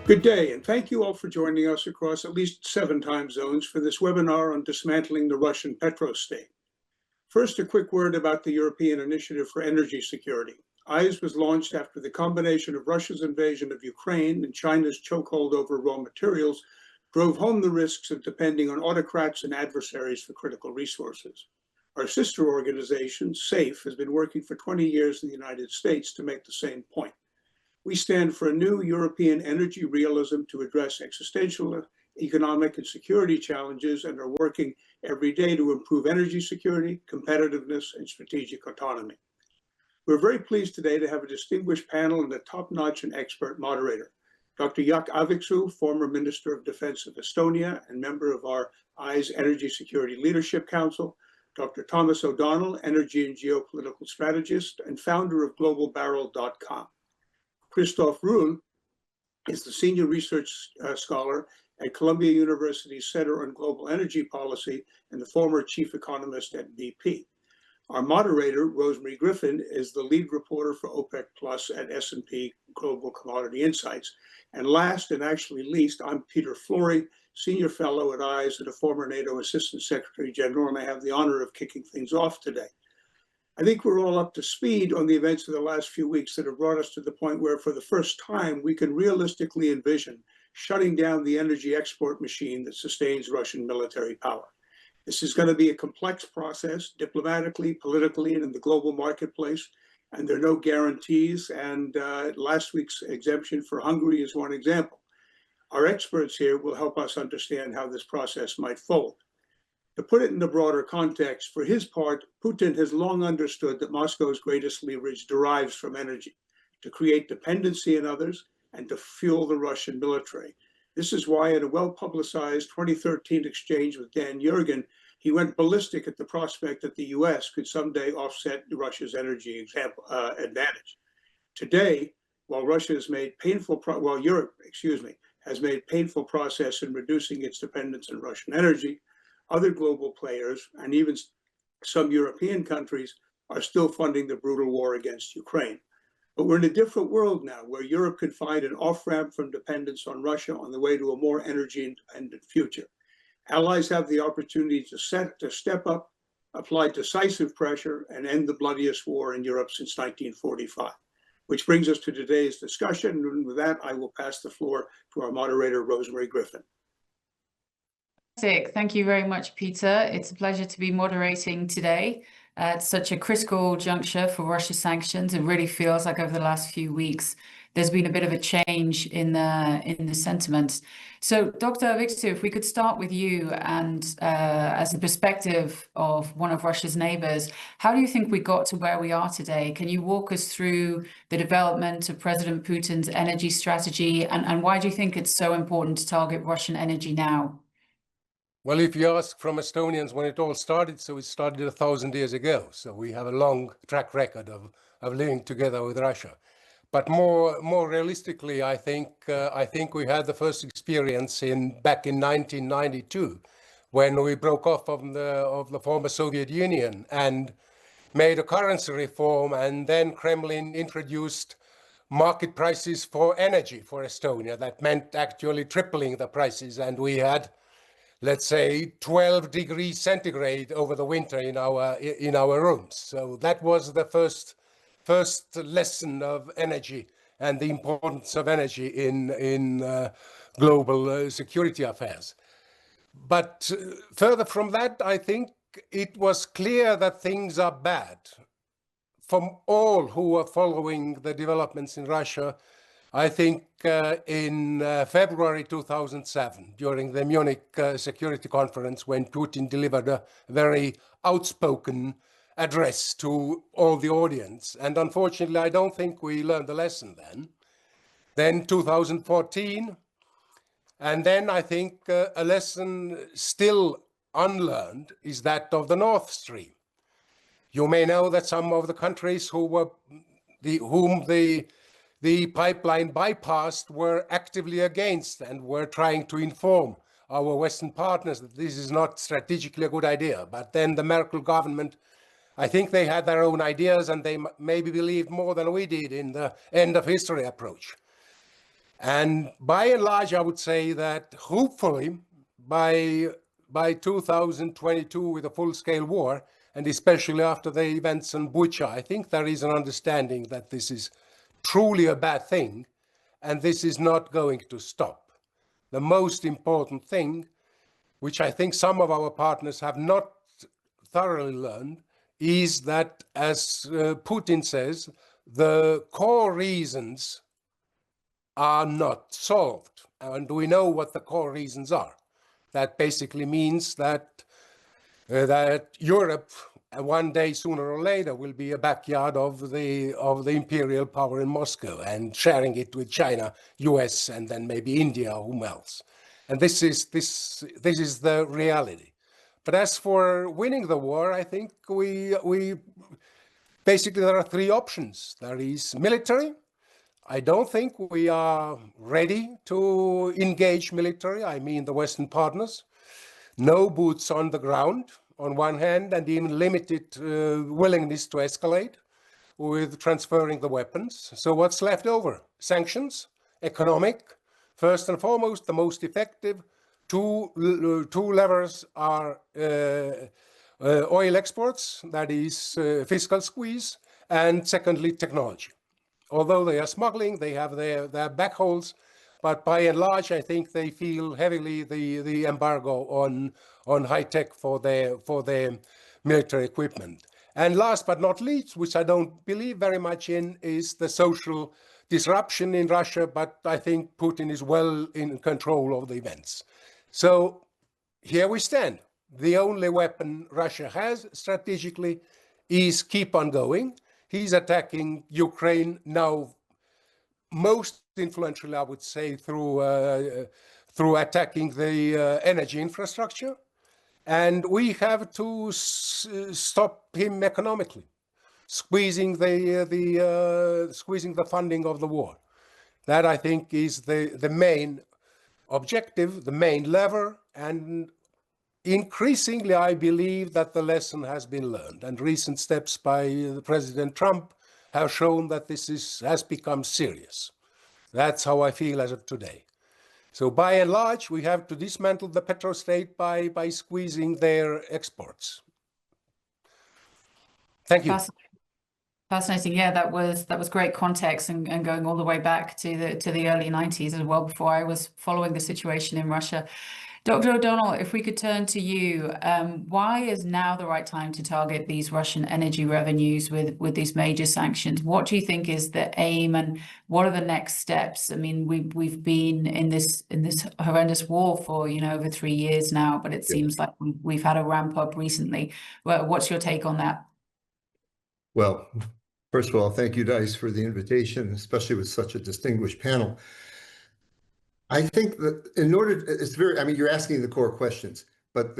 Good day, and thank you all for joining us across at least 7 time zones for this webinar on dismantling the Russian Petrostate. First, a quick word about the European Initiative for Energy Security. EIES was launched after the combination of Russia's invasion of Ukraine and China's chokehold over raw materials drove home the risks of depending on autocrats and adversaries for critical resources. Our sister organization, SAFE, has been working for 20 years in the United States to make the same point. We stand for a new European energy realism to address existential, economic, and security challenges and are working every day to improve energy security, competitiveness, and strategic autonomy. We're very pleased today to have a distinguished panel and a top-notch and expert moderator. Dr. Jaak Aaviksoo, former Minister of Defense of Estonia and member of our EIES Energy Security Leadership Council, Dr. Thomas O'Donnell, energy and geopolitical strategist and founder of globalbarrel.com. Christophe Ruhl is the senior research scholar at Columbia University's Center on Global Energy Policy and the former chief economist at BP. Our moderator, Rosemary Griffin, is the lead reporter for OPEC Plus at S&P Global Commodity Insights. And last and actually least, I'm Peter Flory, senior fellow at EIES and a former NATO Assistant Secretary General, and I have the honor of kicking things off today. I think we're all up to speed on the events of the last few weeks that have brought us to the point where, for the first time, we can realistically envision shutting down the energy export machine that sustains Russian military power. This is going to be a complex process, diplomatically, politically, and in the global marketplace, and there are no guarantees, and last week's exemption for Hungary is one example. Our experts here will help us understand how this process might fold. To put it in a broader context, for his part, Putin has long understood that Moscow's greatest leverage derives from energy, to create dependency in others and to fuel the Russian military. This is why in a well-publicized 2013 exchange with Dan Yergin, he went ballistic at the prospect that the US could someday offset Russia's energy advantage. Today, while Europe has made painful progress in reducing its dependence on Russian energy, other global players, and even some European countries, are still funding the brutal war against Ukraine. But we're in a different world now, where Europe could find an off-ramp from dependence on Russia on the way to a more energy-independent future. Allies have the opportunity to step up, apply decisive pressure, and end the bloodiest war in Europe since 1945. Which brings us to today's discussion, and with that, I will pass the floor to our moderator, Rosemary Griffin. Thank you very much, Peter. It's a pleasure to be moderating today at such a critical juncture for Russia sanctions. It really feels like over the last few weeks, there's been a bit of a change in the sentiments. So, Dr. Aaviksoo, if we could start with you, and as the perspective of one of Russia's neighbors, how do you think we got to where we are today? Can you walk us through the development of President Putin's energy strategy, and why do you think it's so important to target Russian energy now? Well, if you ask from Estonians when it all started, so it started 1,000 years ago. So we have a long track record of living together with Russia. But more realistically, I think we had the first experience back in 1992, when we broke off of the former Soviet Union and made a currency reform, and then Kremlin introduced market prices for energy for Estonia. That meant actually tripling the prices, and we had, let's say, 12 degrees centigrade over the winter in our rooms. So that was the first lesson of energy and the importance of energy in global security affairs. But further from that, I think it was clear that things are bad. From all who are following the developments in Russia, I think in February 2007, during the Munich Security Conference, when Putin delivered a very outspoken address to all the audience, and unfortunately, I don't think we learned the lesson then. Then 2014, and then I think a lesson still unlearned is that of the Nord Stream. You may know that some of the countries whom the pipeline bypassed were actively against and were trying to inform our Western partners that this is not strategically a good idea. But then the Merkel government, I think they had their own ideas, and they maybe believed more than we did in the end of history approach. And by and large, I would say that hopefully by 2022 with a full-scale war, and especially after the events in Bucha, I think there is an understanding that this is truly a bad thing, and this is not going to stop. The most important thing, which I think some of our partners have not thoroughly learned, is that, as Putin says, the core reasons are not solved. And we know what the core reasons are. That basically means that Europe, one day sooner or later, will be a backyard of the imperial power in Moscow and sharing it with China, US, and then maybe India or whom else. And this is the reality. But as for winning the war, I think we basically there are three options. There is military. I don't think we are ready to engage military. I mean the Western partners. No boots on the ground on one hand, and even limited willingness to escalate with transferring the weapons. So what's left over? Sanctions, economic. First and foremost, the most effective two levers are oil exports, that is fiscal squeeze, and secondly, technology. Although they are smuggling, they have their backholes, but by and large, I think they feel heavily the embargo on high tech for their military equipment. And last but not least, which I don't believe very much in, is the social disruption in Russia, but I think Putin is well in control of the events. So here we stand. The only weapon Russia has strategically is keep on going. He's attacking Ukraine now, most influentially, I would say, through attacking the energy infrastructure. And we have to stop him economically, squeezing the funding of the war. That, I think, is the main objective, the main lever, and increasingly, I believe that the lesson has been learned, and recent steps by President Trump have shown that this has become serious. That's how I feel as of today. So by and large, we have to dismantle the Petrostate by squeezing their exports. Thank you. Fascinating. Yeah, that was great context, and going all the way back to the early 90s as well, before I was following the situation in Russia. Dr. O'Donnell, if we could turn to you, why is now the right time to target these Russian energy revenues with these major sanctions? What do you think is the aim, and what are the next steps? I mean, we've been in this horrendous war for over 3 years now, but it seems like we've had a ramp up recently. What's your take on that? Well, first of all, thank you, Dice, for the invitation, especially with such a distinguished panel. I think that you're asking the core questions, but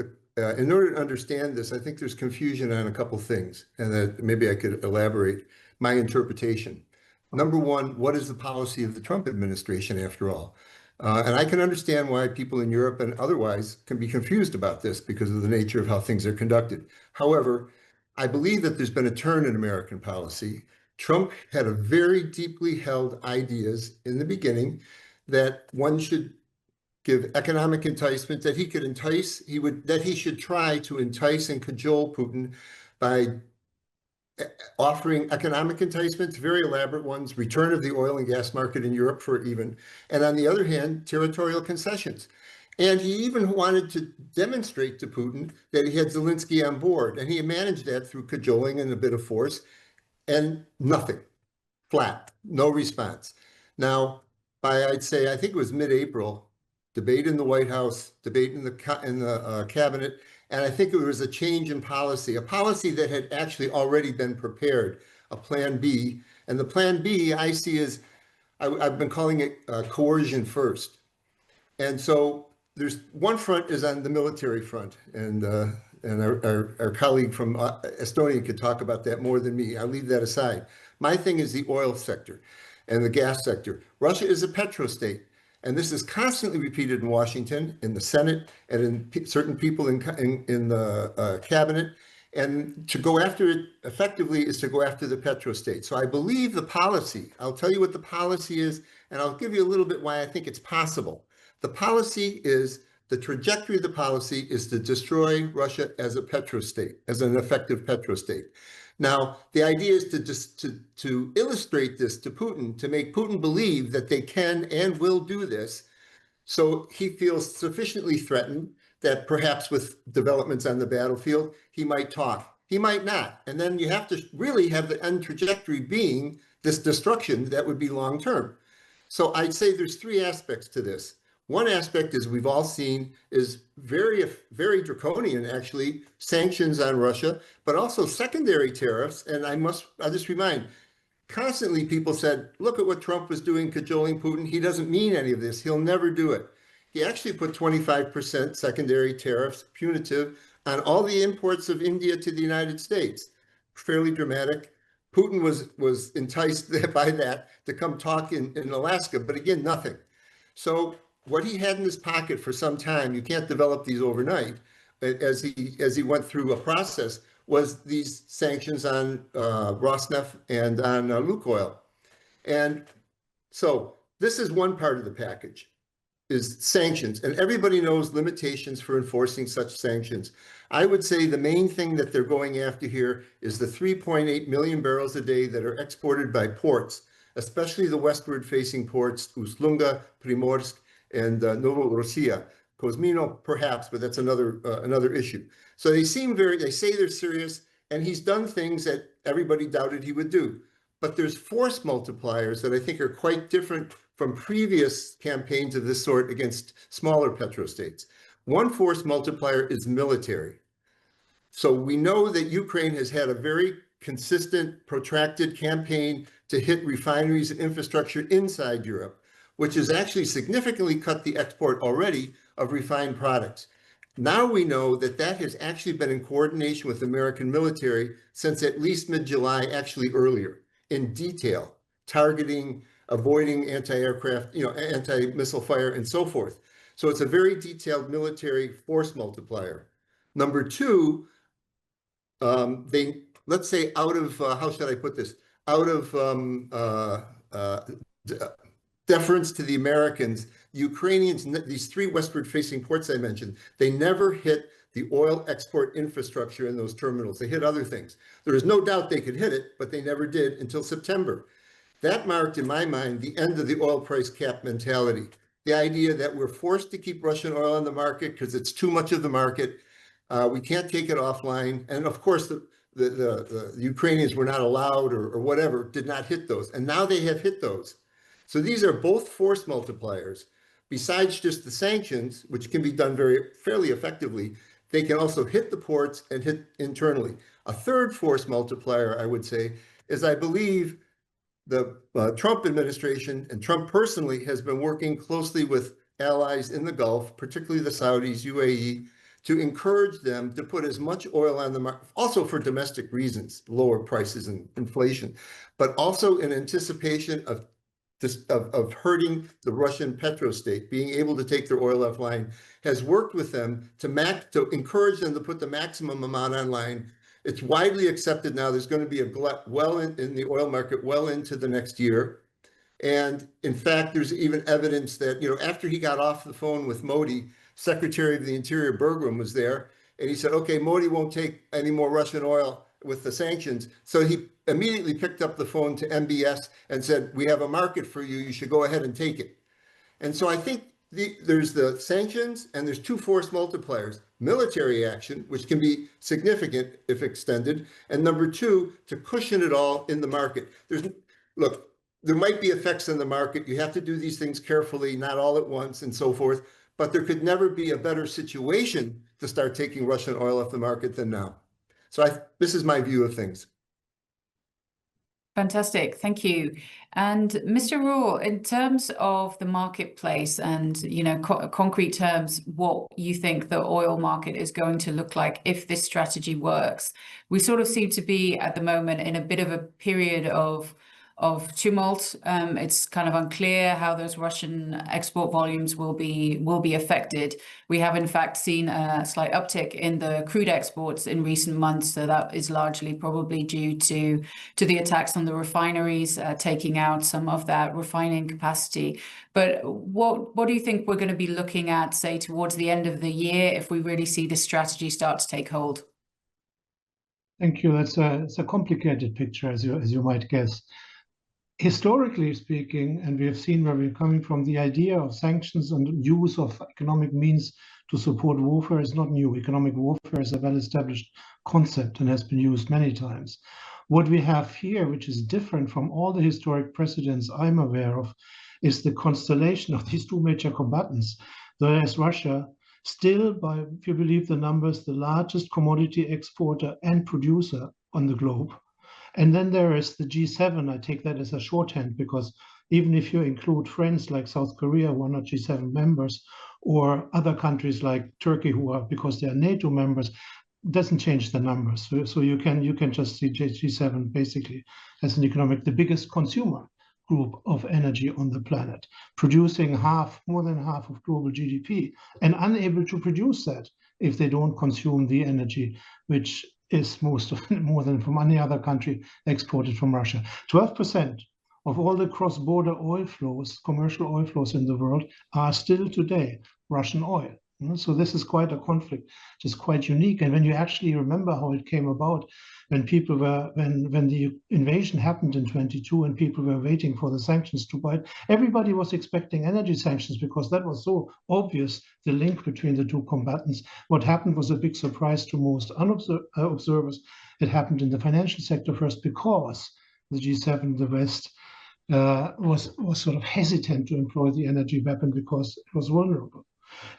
in order to understand this, I think there's confusion on a couple things, and that maybe I could elaborate my interpretation. Number one, what is the policy of the Trump administration, after all? And I can understand why people in Europe and otherwise can be confused about this because of the nature of how things are conducted. However, I believe that there's been a turn in American policy. Trump had a very deeply held ideas in the beginning that one should give economic enticement, that he should try to entice and cajole Putin by offering economic enticements, very elaborate ones, return of the oil and gas market in Europe and on the other hand, territorial concessions. And he even wanted to demonstrate to Putin that he had Zelensky on board, and he managed that through cajoling and a bit of force, and nothing, flat, no response. Now, I'd say, I think it was mid-April, debate in the White House, debate in the cabinet, and I think it was a change in policy, a policy that had actually already been prepared, a plan B. And the plan B I see as, I've been calling it coercion first. And so there's one front is on the military front, and our colleague from Estonia could talk about that more than me. I'll leave that aside. My thing is the oil sector and the gas sector. Russia is a petrostate, and this is constantly repeated in Washington, in the Senate, and in certain people in the cabinet. And to go after it effectively is to go after the petrostate. So I believe the policy, I'll tell you what the policy is, and I'll give you a little bit why I think it's possible. The policy is, the trajectory of the policy is to destroy Russia as a petrostate, as an effective petrostate. Now, the idea is to illustrate this to Putin, to make Putin believe that they can and will do this, so he feels sufficiently threatened that perhaps with developments on the battlefield, he might talk. He might not. And then you have to really have the end trajectory being this destruction that would be long-term. So I'd say there's three aspects to this. One aspect, as we've all seen, is very, very draconian, actually, sanctions on Russia, but also secondary tariffs. And I'll just remind, constantly people said, look at what Trump was doing, cajoling Putin. He doesn't mean any of this. He'll never do it. He actually put 25% secondary tariffs, punitive, on all the imports of India to the United States. Fairly dramatic. Putin was enticed by that to come talk in Alaska, but again, nothing. So what he had in his pocket for some time, you can't develop these overnight, as he went through a process, was these sanctions on Rosneft and on Lukoil. And so this is one part of the package, is sanctions. And everybody knows limitations for enforcing such sanctions. I would say the main thing that they're going after here is the 3.8 million barrels a day that are exported by ports, especially the westward facing ports, Ust-Luga, Primorsk, and Novorossiya. Kozmino, perhaps, but that's another issue. So they say they're serious, and he's done things that everybody doubted he would do. But there's force multipliers that I think are quite different from previous campaigns of this sort against smaller petrostates. One force multiplier is military. So we know that Ukraine has had a very consistent, protracted campaign to hit refineries and infrastructure inside Europe, which has actually significantly cut the export already of refined products. Now we know that that has actually been in coordination with the American military since at least mid-July, actually earlier, in detail, targeting, avoiding anti-aircraft, anti-missile fire and so forth. So it's a very detailed military force multiplier. Number two, let's say out of, how should I put this? Out of deference to the Americans, the Ukrainians, these three westward facing ports I mentioned, they never hit the oil export infrastructure in those terminals. They hit other things. There is no doubt they could hit it, but they never did until September. That marked, in my mind, the end of the oil price cap mentality. The idea that we're forced to keep Russian oil on the market because it's too much of the market. We can't take it offline. And of course, the Ukrainians were not allowed or whatever, did not hit those. And now they have hit those. So these are both force multipliers. Besides just the sanctions, which can be done fairly effectively, they can also hit the ports and hit internally. A third force multiplier, I would say, is I believe the Trump administration and Trump personally has been working closely with allies in the Gulf, particularly the Saudis, UAE, to encourage them to put as much oil on the market, also for domestic reasons, lower prices and inflation, but also in anticipation of hurting the Russian petrostate, being able to take their oil offline, has worked with them to encourage them to put the maximum amount online. It's widely accepted now there's going to be a glut well in the oil market well into the next year. And in fact, there's even evidence that, after he got off the phone with Modi, Secretary of the Interior Bergrum was there, and he said, okay, Modi won't take any more Russian oil with the sanctions. So he immediately picked up the phone to MBS and said, we have a market for you. You should go ahead and take it. And so I think there's the sanctions and there's two force multipliers, military action, which can be significant if extended. And number two, to cushion it all in the market. Look, there might be effects in the market. You have to do these things carefully, not all at once and so forth. But there could never be a better situation to start taking Russian oil off the market than now. So this is my view of things. Fantastic, thank you. And Mr. Raw, in terms of the marketplace and concrete terms, what you think the oil market is going to look like if this strategy works, we sort of seem to be at the moment in a bit of a period of of tumult. It's kind of unclear how those Russian export volumes will be affected. We have in fact seen a slight uptick in the crude exports in recent months, so that is largely probably due to the attacks on the refineries, taking out some of that refining capacity. But what do you think we're going to be looking at, say, towards the end of the year, if we really see this strategy start to take hold? Thank you. It's a complicated picture, as you might guess. Historically speaking, and we have seen where we're coming from, the idea of sanctions and use of economic means to support warfare is not new. Economic warfare is a well-established concept and has been used many times. What we have here, which is different from all the historic precedents I'm aware of, is the constellation of these two major combatants. There's Russia, still, if you believe the numbers, the largest commodity exporter and producer on the globe. And then there is the G7. I take that as a shorthand, because even if you include friends like South Korea, who are not G7 members, or other countries like Turkey, who are, because they are NATO members, doesn't change the numbers. So you can just see G7 basically as the biggest consumer group of energy on the planet, producing more than half of global GDP, and unable to produce that if they don't consume the energy, which is more than from any other country exported from Russia. 12% of all the cross-border oil flows, commercial oil flows in the world, are still today Russian oil. So this is quite a conflict, which is quite unique. And when you actually remember how it came about, when the invasion happened in 22 and people were waiting for the sanctions to bite, everybody was expecting energy sanctions because that was so obvious, the link between the two combatants. What happened was a big surprise to most observers. It happened in the financial sector first because the G7, the West, was sort of hesitant to employ the energy weapon because it was vulnerable.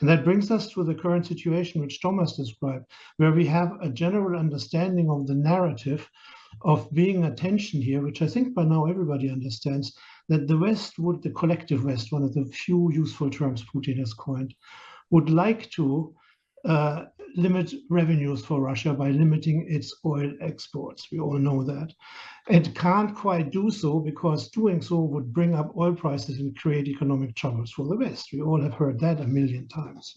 And that brings us to the current situation, which Thomas described, where we have a general understanding of the narrative of being a tension here, which I think by now everybody understands, that the West the collective West, one of the few useful terms Putin has coined, would like to limit revenues for Russia by limiting its oil exports. We all know that. It can't quite do so because doing so would bring up oil prices and create economic troubles for the West. We all have heard that a million times.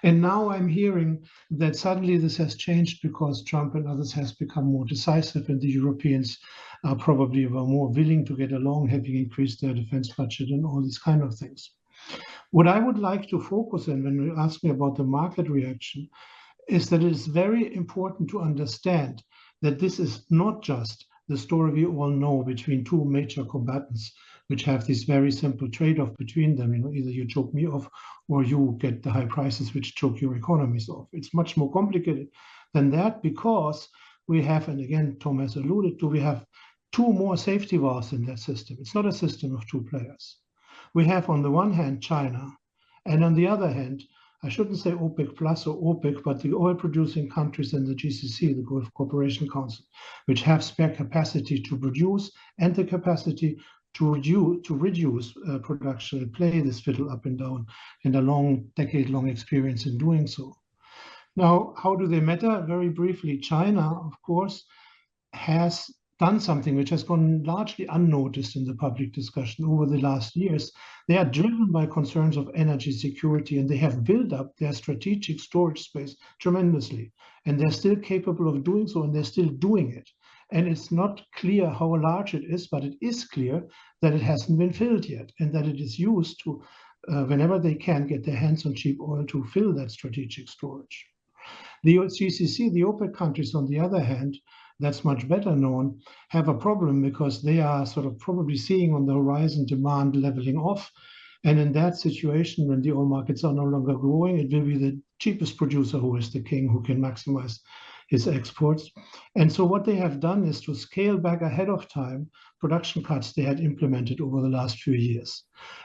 And now I'm hearing that suddenly this has changed because Trump and others has become more decisive, and the Europeans are probably more willing to get along, having increased their defense budget and all these kind of things. What I would like to focus on when you ask me about the market reaction is that it is very important to understand that this is not just the story we all know between two major combatants, which have this very simple trade-off between them. Either you choke me off or you get the high prices which choke your economies off. It's much more complicated than that because we have, and again, Thomas alluded to, we have two more safety valves in that system. It's not a system of two players. We have on the one hand China, and on the other hand, I shouldn't say OPEC plus or OPEC, but the oil producing countries in the GCC, the Gulf Cooperation Council, which have spare capacity to produce and the capacity to reduce production and play this fiddle up and down, and a decade-long experience in doing so. Now, how do they matter? Very briefly, China, of course, has done something which has gone largely unnoticed in the public discussion over the last years. They are driven by concerns of energy security, and they have built up their strategic storage space tremendously. And they're still capable of doing so, and they're still doing it. And it's not clear how large it is, but it is clear that it hasn't been filled yet, and that it is used to, whenever they can, get their hands on cheap oil to fill that strategic storage. The GCC, the OPEC countries, on the other hand, that's much better known, have a problem because they are sort of probably seeing on the horizon demand leveling off. And in that situation, when the oil markets are no longer growing, it will be the cheapest producer who is the king, who can maximize his exports. And so what they have done is to scale back ahead of time production cuts they had implemented over the last few years.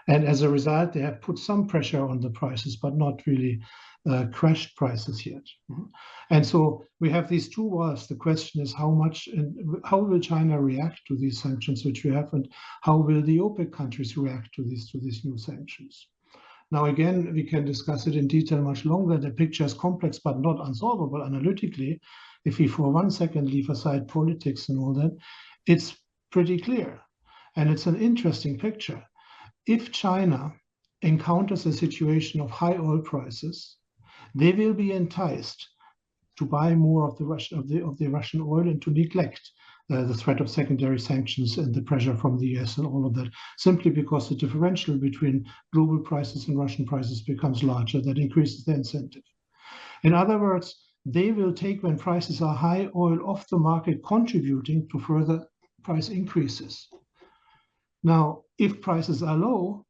And as a result, they have put some pressure on the prices, but not really crashed prices yet. And so we have these two walls. The question is how will China react to these sanctions which we have, and how will the OPEC countries react to these new sanctions? Now, again, we can discuss it in detail much longer. The picture is complex but not unsolvable analytically. If we for 1 second leave aside politics and all that, it's pretty clear. And it's an interesting picture. If China encounters a situation of high oil prices, they will be enticed to buy more of the Russian oil and to neglect the threat of secondary sanctions and the pressure from the US and all of that, simply because the differential between global prices and Russian prices becomes larger. That increases the incentive. In other words, they will take, when prices are high, oil off the market, contributing to further price increases. Now, if prices are low,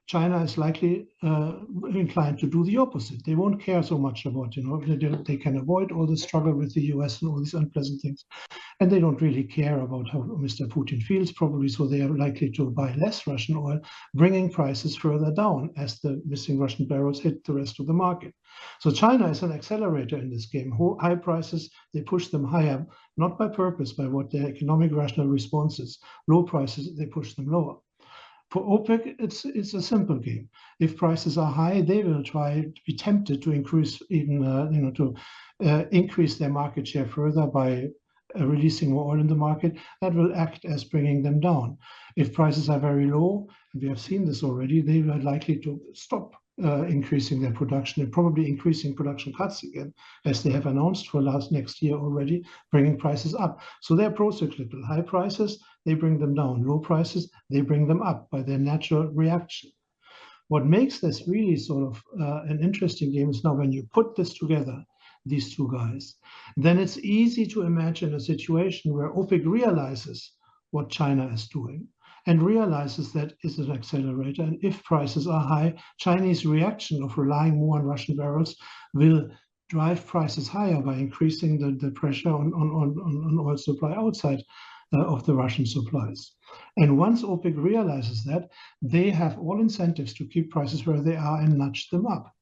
China is likely inclined to do the opposite. They won't care so much about, they can avoid all the struggle with the US and all these unpleasant things. And they don't really care about how Mr. Putin feels, probably, so they are likely to buy less Russian oil, bringing prices further down as the missing Russian barrels hit the rest of the market. So China is an accelerator in this game. High prices, they push them higher, not by purpose, by what their economic rational response is. Low prices, they push them lower. For OPEC, it's a simple game. If prices are high, they will try to be tempted to increase increase their market share further by releasing more oil in the market. That will act as bringing them down. If prices are very low, and we have seen this already, they are likely to stop increasing their production and probably increasing production cuts again, as they have announced for next year already, bringing prices up. So they're pro-cyclical. High prices, they bring them down. Low prices, they bring them up by their natural reaction. What makes this really sort of an interesting game is now when you put this together, these two guys, then it's easy to imagine a situation where OPEC realizes what China is doing and realizes that it's an accelerator. And if prices are high, Chinese reaction of relying more on Russian barrels will drive prices higher by increasing the pressure on oil supply outside of the Russian supplies. And once OPEC realizes that, they have all incentives to keep prices where they are and nudge them up.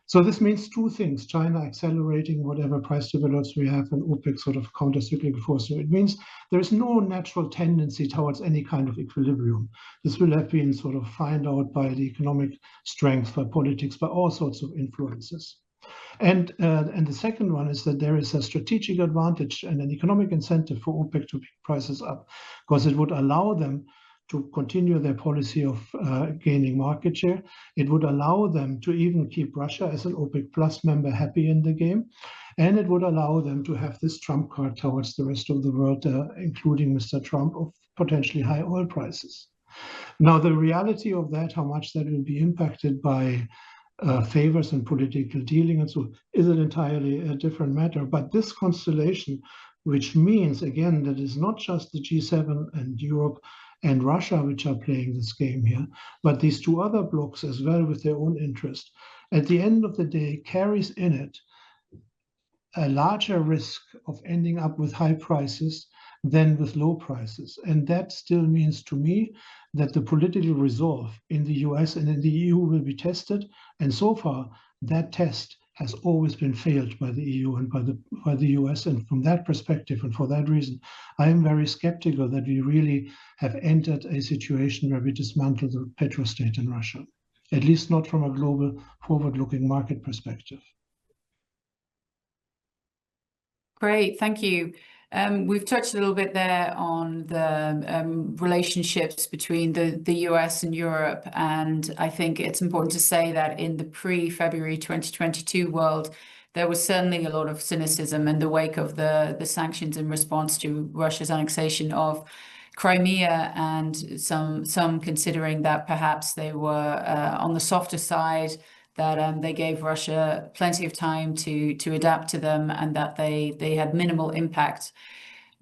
So this means two things: China accelerating whatever price developments we have, and OPEC sort of counter-cyclical force. So it means there is no natural tendency towards any kind of equilibrium. This will have been sort of found out by the economic strength, by politics, by all sorts of influences. And the second one is that there is a strategic advantage and an economic incentive for OPEC to pick prices up, because it would allow them to continue their policy of gaining market share. It would allow them to even keep Russia as an OPEC Plus member happy in the game. And it would allow them to have this trump card towards the rest of the world, including Mr. Trump, of potentially high oil prices. Now, the reality of that, how much that will be impacted by favors and political dealing and so, is an entirely different matter. But this constellation, which means, again, that it's not just the G7 and Europe and Russia which are playing this game here, but these two other blocs as well with their own interest, at the end of the day carries in it a larger risk of ending up with high prices than with low prices. And that still means to me that the political resolve in the US and in the EU will be tested. And so far, that test has always been failed by the EU and by the US. And from that perspective, and for that reason, I am very skeptical that we really have entered a situation where we dismantle the Petrostate in Russia, at least not from a global forward-looking market perspective. Great, thank you. We've touched a little bit there on the relationships between the US and Europe, and I think it's important to say that in the pre-February 2022 world, there was certainly a lot of cynicism in the wake of the sanctions in response to Russia's annexation of Crimea, and some considering that perhaps they were on the softer side, that they gave Russia plenty of time to adapt to them, and that they had minimal impact.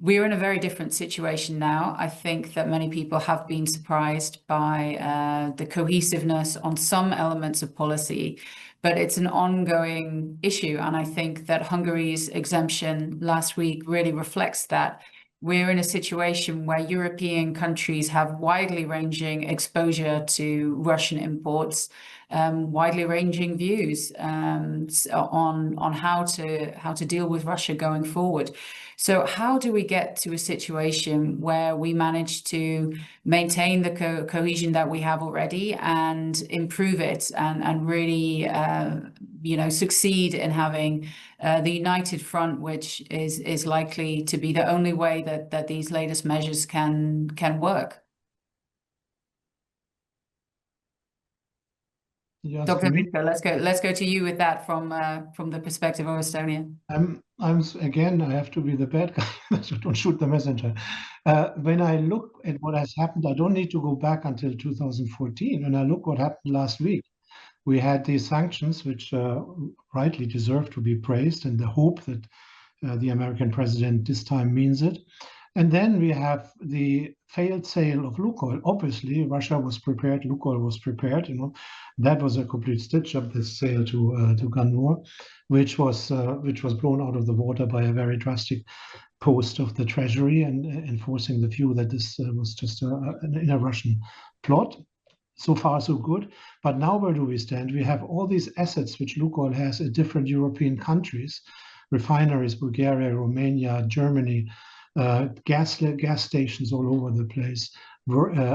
We're in a very different situation now. I think that many people have been surprised by the cohesiveness on some elements of policy, but it's an ongoing issue. And I think that Hungary's exemption last week really reflects that. We're in a situation where European countries have widely ranging exposure to Russian imports, widely ranging views on how to deal with Russia going forward. So how do we get to a situation where we manage to maintain the cohesion that we have already and improve it, and really succeed in having the united front, which is likely to be the only way that these latest measures can work? You asked Dr. me? Mika, let's go to you with that from the perspective of Estonia. Again, I have to be the bad guy, so don't shoot the messenger. When I look at what has happened, I don't need to go back until 2014. When I look what happened last week, we had these sanctions, which rightly deserve to be praised, and the hope that the American president this time means it. And then we have the failed sale of Lukoil. Obviously, Russia was prepared, Lukoil was prepared. That was a complete stitch up, this sale to Ganur, which was blown out of the water by a very drastic post of the Treasury and enforcing the view that this was just an inner Russian plot. So far, so good. But now where do we stand? We have all these assets which Lukoil has in different European countries, refineries, Bulgaria, Romania, Germany, gas stations all over the place,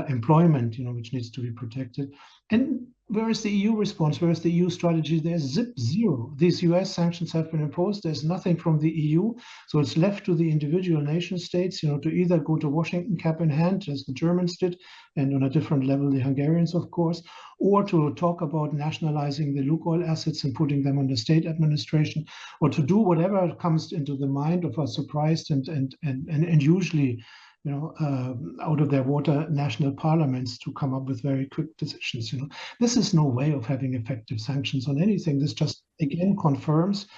employment, which needs to be protected. And where is the EU response? Where is the EU strategy? There's zero. These US sanctions have been imposed. There's nothing from the EU. So it's left to the individual nation states, to either go to Washington cap in hand, as the Germans did, and on a different level, the Hungarians, of course, or to talk about nationalizing the Lukoil assets and putting them under state administration, or to do whatever comes into the mind of a surprised and usually out of their water national parliaments to come up with very quick decisions. This is no way of having effective sanctions on anything. This just again confirms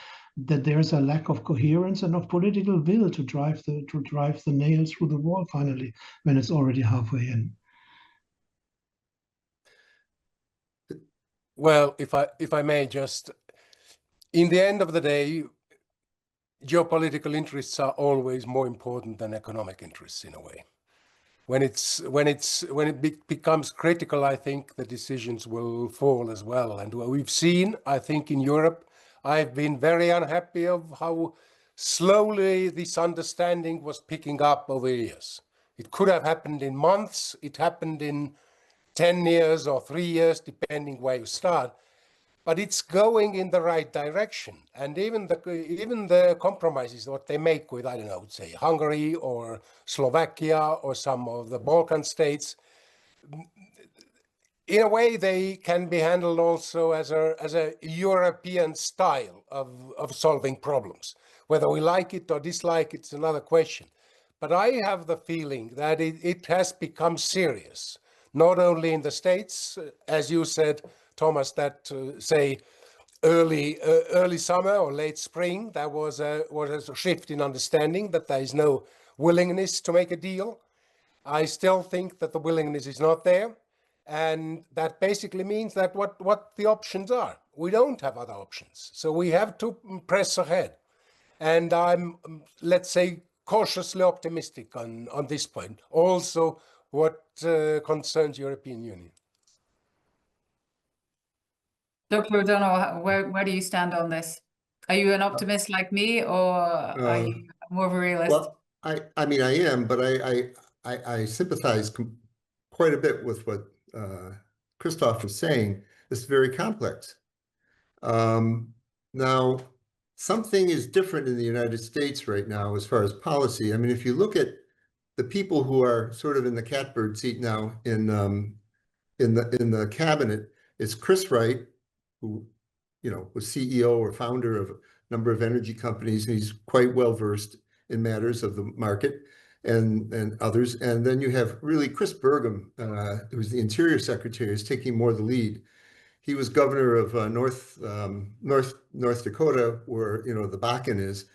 that there's a lack of coherence and of political will to drive the nail through the wall finally when it's already halfway in. Well, if I may just, in the end of the day, geopolitical interests are always more important than economic interests in a way. When it becomes critical, I think the decisions will fall as well. And what we've seen, I think, in Europe, I've been very unhappy of how slowly this understanding was picking up over years. It could have happened in months. It happened in 10 years or 3 years, depending where you start. But it's going in the right direction. And even the compromises, what they make with, I don't know, say Hungary or Slovakia or some of the Balkan states, in a way they can be handled also as a European style of solving problems. Whether we like it or dislike it's another question. But I have the feeling that it has become serious, not only in the States, as you said, Thomas, that say early summer or late spring, there was a shift in understanding that there is no willingness to make a deal. I still think that the willingness is not there. And that basically means that what the options are. We don't have other options. So we have to press ahead. And I'm, let's say, cautiously optimistic on this point. Also, what concerns European Union. Dr. O'Donnell, where do you stand on this? Are you an optimist like me, or are you more of a realist? Well, I mean, I am, but I sympathize quite a bit with what Christoph was saying. It's very complex. Now, something is different in the United States right now as far as policy. I mean, if you look at the people who are sort of in the catbird seat now in the cabinet, it's Chris Wright, who was CEO or founder of a number of energy companies, and he's quite well versed in matters of the market and others. And then you have really Chris Burgum, who's the Interior Secretary, is taking more the lead. He was governor of North Dakota, where the Bakken is,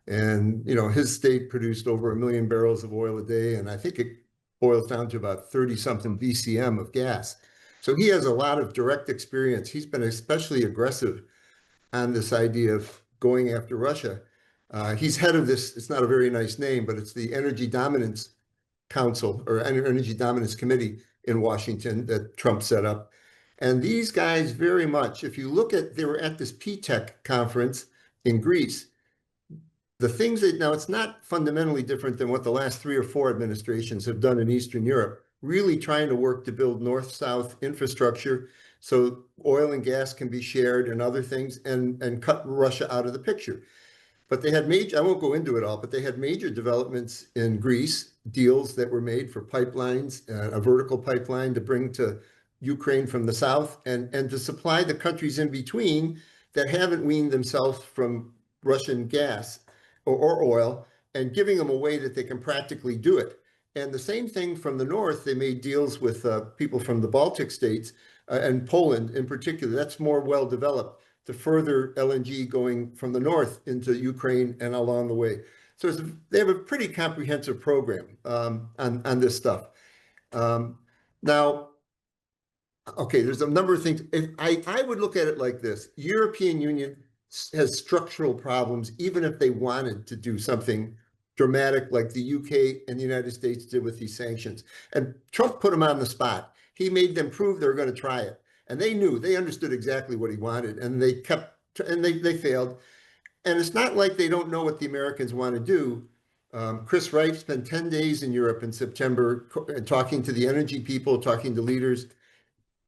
and his state produced over 1 million barrels of oil a day, and I think it boils down to about 30-something BCM of gas. So he has a lot of direct experience. He's been especially aggressive on this idea of going after Russia. He's head of this, it's not a very nice name, but it's the Energy Dominance Council or Energy Dominance Committee in Washington that Trump set up. And these guys very much, if you look at, they were at this PTEC conference in Greece. The things that, now it's not fundamentally different than what the last 3 or 4 administrations have done in Eastern Europe, really trying to work to build north-south infrastructure so oil and gas can be shared and other things, and cut Russia out of the picture. But they had major, I won't go into it all, but they had major developments in Greece, deals that were made for pipelines, a vertical pipeline to bring to Ukraine from the south and to supply the countries in between that haven't weaned themselves from Russian gas or oil, and giving them a way that they can practically do it. And the same thing from the north, they made deals with people from the Baltic states and Poland in particular. That's more well developed to further LNG going from the north into Ukraine and along the way. So they have a pretty comprehensive program on this stuff. Now, okay, there's a number of things. I would look at it like this. European Union has structural problems, even if they wanted to do something dramatic like the UK and the United States did with these sanctions. And Trump put them on the spot. He made them prove they were going to try it. And they understood exactly what he wanted, and they failed. And it's not like they don't know what the Americans want to do. Chris Wright spent 10 days in Europe in September talking to the energy people, talking to leaders.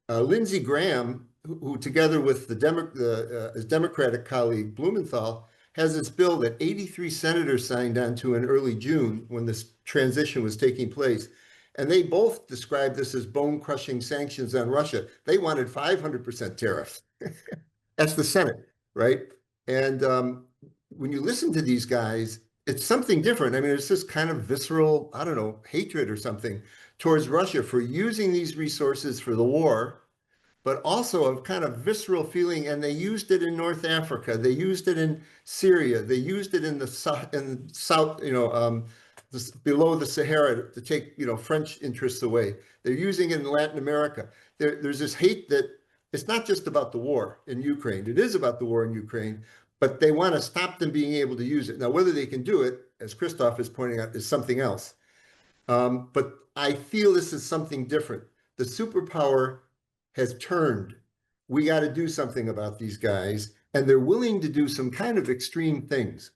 Lindsey Graham, who together with his Democratic colleague Blumenthal, has this bill that 83 senators signed on to in early June when this transition was taking place. And they both described this as bone-crushing sanctions on Russia. They wanted 500% tariffs. That's the Senate, right? And when you listen to these guys, it's something different. I mean, it's this kind of visceral, I don't know, hatred or something towards Russia for using these resources for the war, but also a kind of visceral feeling. And they used it in North Africa. They used it in Syria. They used it in the south, below the Sahara to take, French interests away. They're using it in Latin America. There's this hate that it's not just about the war in Ukraine. It is about the war in Ukraine, but they want to stop them being able to use it. Now, whether they can do it, as Christoph is pointing out, is something else. But I feel this is something different. The superpower has turned. We got to do something about these guys, and they're willing to do some kind of extreme things.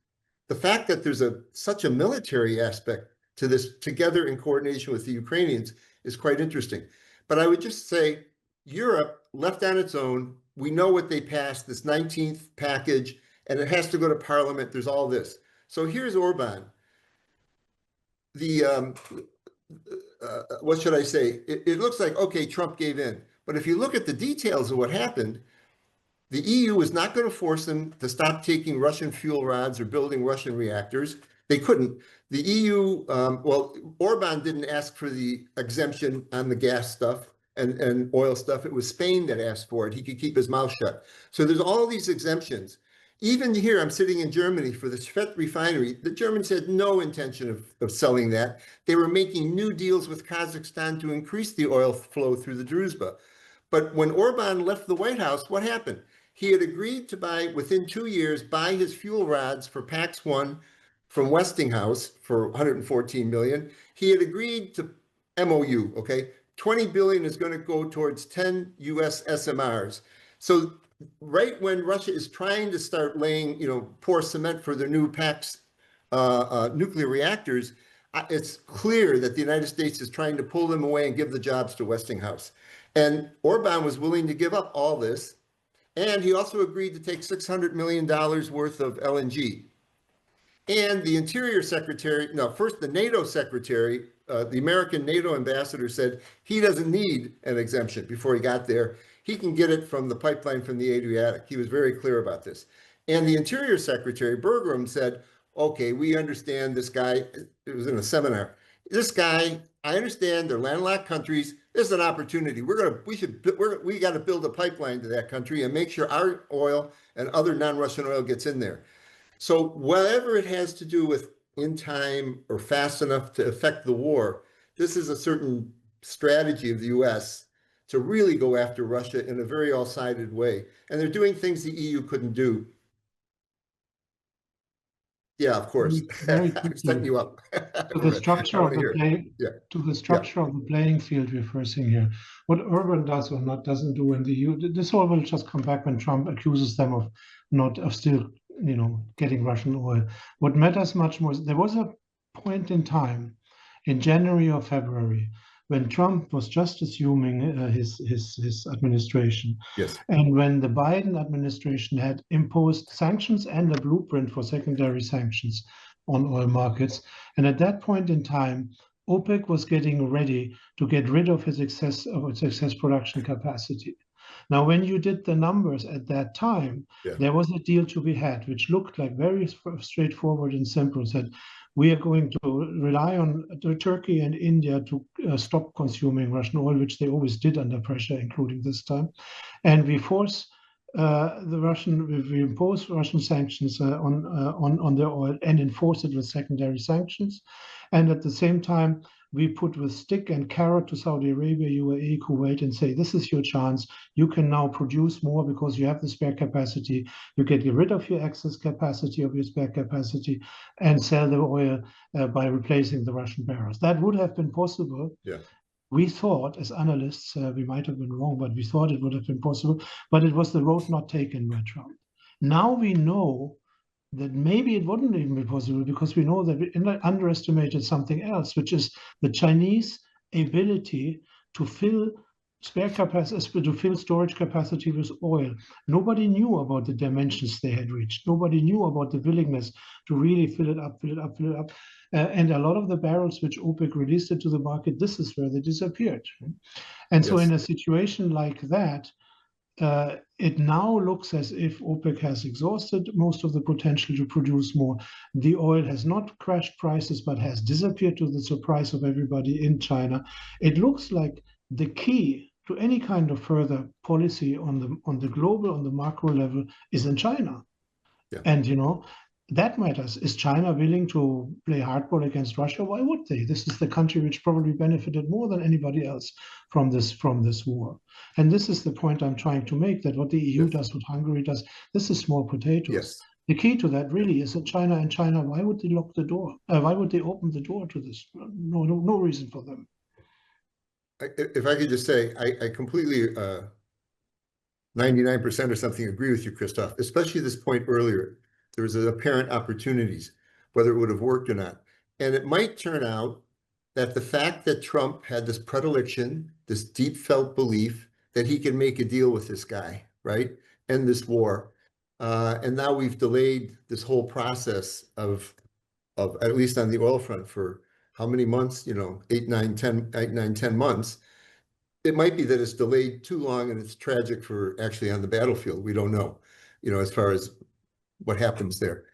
The fact that there's such a military aspect to this together in coordination with the Ukrainians is quite interesting. But I would just say Europe left on its own. We know what they passed, this 19th package, and it has to go to Parliament. There's all this. So here's Orban. What should I say? It looks like, okay, Trump gave in. But if you look at the details of what happened, the EU is not going to force them to stop taking Russian fuel rods or building Russian reactors. They couldn't. The EU, Orban didn't ask for the exemption on the gas stuff and oil stuff. It was Spain that asked for it. He could keep his mouth shut. So there's all these exemptions. Even here, I'm sitting in Germany for the Schwedt refinery. The Germans had no intention of selling that. They were making new deals with Kazakhstan to increase the oil flow through the Druzhba. But when Orban left the White House, what happened? He had agreed to within 2 years, buy his fuel rods for Pax 1 from Westinghouse for 114 million. He had agreed to MOU, okay? 20 billion is going to go towards 10 US SMRs. So right when Russia is trying to start laying, pour cement for their new Pax nuclear reactors, it's clear that the United States is trying to pull them away and give the jobs to Westinghouse. And Orban was willing to give up all this. And he also agreed to take $600 million worth of LNG. And the Interior Secretary, first the NATO Secretary, the American NATO ambassador said he doesn't need an exemption before he got there. He can get it from the pipeline from the Adriatic. He was very clear about this. And the Interior Secretary, Bergram, said, okay, we understand this guy. It was in a seminar. This guy, I understand they're landlocked countries. This is an opportunity. We got to build a pipeline to that country and make sure our oil and other non-Russian oil gets in there. So whatever it has to do with in time or fast enough to affect the war, this is a certain strategy of the US to really go after Russia in a very all-sided way. And they're doing things the EU couldn't do. Yeah, of course. I'm setting you up. To the structure of the playing field we're facing here. What Orban does or not doesn't do in the EU, this all will just come back when Trump accuses them of still, getting Russian oil. What matters much more is there was a point in time in January or February when Trump was just assuming his administration. Yes. And when the Biden administration had imposed sanctions and a blueprint for secondary sanctions on oil markets. And at that point in time, OPEC was getting ready to get rid of its excess production capacity. Now, when you did the numbers at that time, there was a deal to be had, which looked like very straightforward and simple. Said, we are going to rely on Turkey and India to stop consuming Russian oil, which they always did under pressure, including this time. And we impose Russian sanctions on their oil and enforce it with secondary sanctions. And at the same time, we put with stick and carrot to Saudi Arabia, UAE, Kuwait, and say, this is your chance. You can now produce more because you have the spare capacity. You get rid of your excess capacity, of your spare capacity, and sell the oil by replacing the Russian barrels. That would have been possible. Yeah. We thought, as analysts, we might have been wrong, but we thought it would have been possible. But it was the road not taken by Trump. Now we know that maybe it wouldn't even be possible, because we know that we underestimated something else, which is the Chinese ability to fill spare capacity, to fill storage capacity with oil. Nobody knew about the dimensions they had reached. Nobody knew about the willingness to really fill it up. And a lot of the barrels which OPEC released into the market, this is where they disappeared. And so in a situation like that, it now looks as if OPEC has exhausted most of the potential to produce more. The oil has not crashed prices, but has disappeared to the surprise of everybody in China. It looks like the key to any kind of further policy on the global, on the macro level, is in China. Yeah. And that matters. Is China willing to play hardball against Russia? Why would they? This is the country which probably benefited more than anybody else from this war. And this is the point I'm trying to make, that what the EU does, what Hungary does, this is small potatoes. Yes. The key to that really is that China, why would they lock the door? Why would they open the door to this? No reason for them. If I could just say, I completely 99% or something agree with you, Christoph, especially this point earlier. There was apparent opportunities, whether it would have worked or not. And it might turn out that the fact that Trump had this predilection, this deep felt belief that he can make a deal with this guy, right? End this war. And now we've delayed this whole process of at least on the oil front for how many months, 8, 9, 10 months. It might be that it's delayed too long and it's tragic for actually on the battlefield. We don't know, as far as what happens there.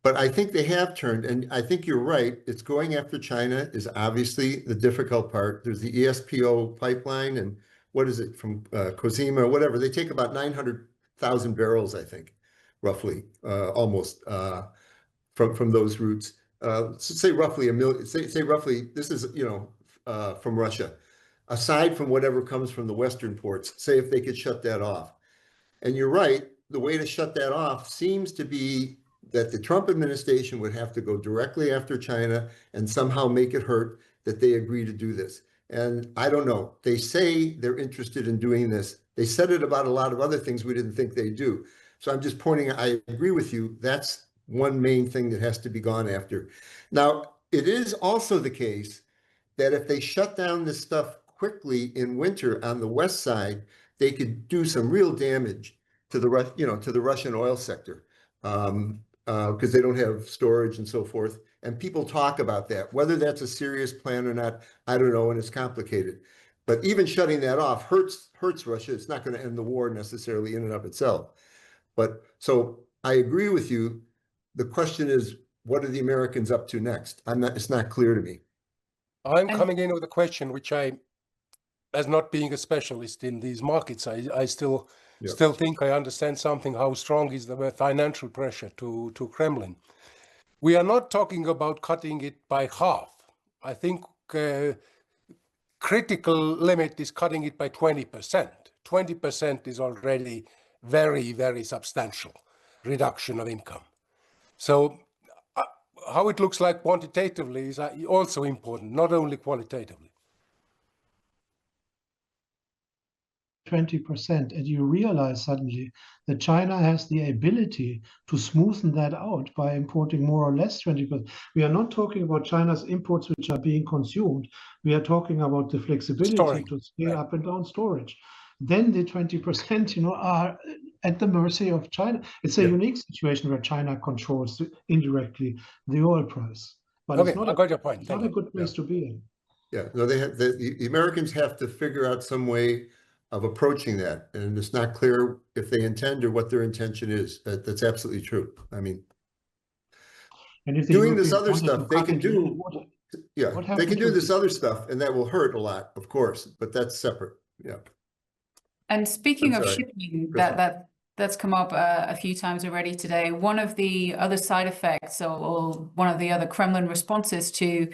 But I think they have turned, and I think you're right. It's going after China is obviously the difficult part. There's the ESPO pipeline, and what is it from Cozima or whatever? They take about 900,000 barrels, I think, roughly, almost from those routes. Say roughly a million. Say roughly. This is from Russia, aside from whatever comes from the Western ports. Say if they could shut that off, and you're right. The way to shut that off seems to be that the Trump administration would have to go directly after China and somehow make it hurt that they agree to do this. And I don't know. They say they're interested in doing this. They said it about a lot of other things we didn't think they'd do. So I'm just pointing, I agree with you. That's one main thing that has to be gone after. Now, it is also the case that if they shut down this stuff quickly in winter on the west side, they could do some real damage to the Russian oil sector, because they don't have storage and so forth. And people talk about that. Whether that's a serious plan or not, I don't know, and it's complicated. But even shutting that off hurts Russia. It's not going to end the war necessarily in and of itself. But so I agree with you. The question is, what are the Americans up to next? It's not clear to me. I'm coming in with a question which as not being a specialist in these markets, I still think I understand something, how strong is the financial pressure to Kremlin. We are not talking about cutting it by half. I think critical limit is cutting it by 20%. 20% is already very, very substantial reduction of income. So how it looks like quantitatively is also important, not only qualitatively. 20%, and you realize suddenly that China has the ability to smoothen that out by importing more or less 20%. We are not talking about China's imports which are being consumed. We are talking about the flexibility to scale up and down storage. Then the 20%, are at the mercy of China. It's a unique situation where China controls indirectly the oil price. but Okay, it's not I got your point. it's Thank not a you. good place to be in. Yeah, no, they have the Americans have to figure out some way of approaching that, and it's not clear if they intend or what their intention is. That's absolutely true. I mean, And if the doing this Europeans other wanted to stuff, they cut can into do. water, Yeah, what they happened can to do this the- other stuff, and that will hurt a lot, of course, but that's separate. Yeah. And speaking I'm of sorry, shipping, Kristen. that's come up a few times already today. One of the other side effects, or one of the other Kremlin responses to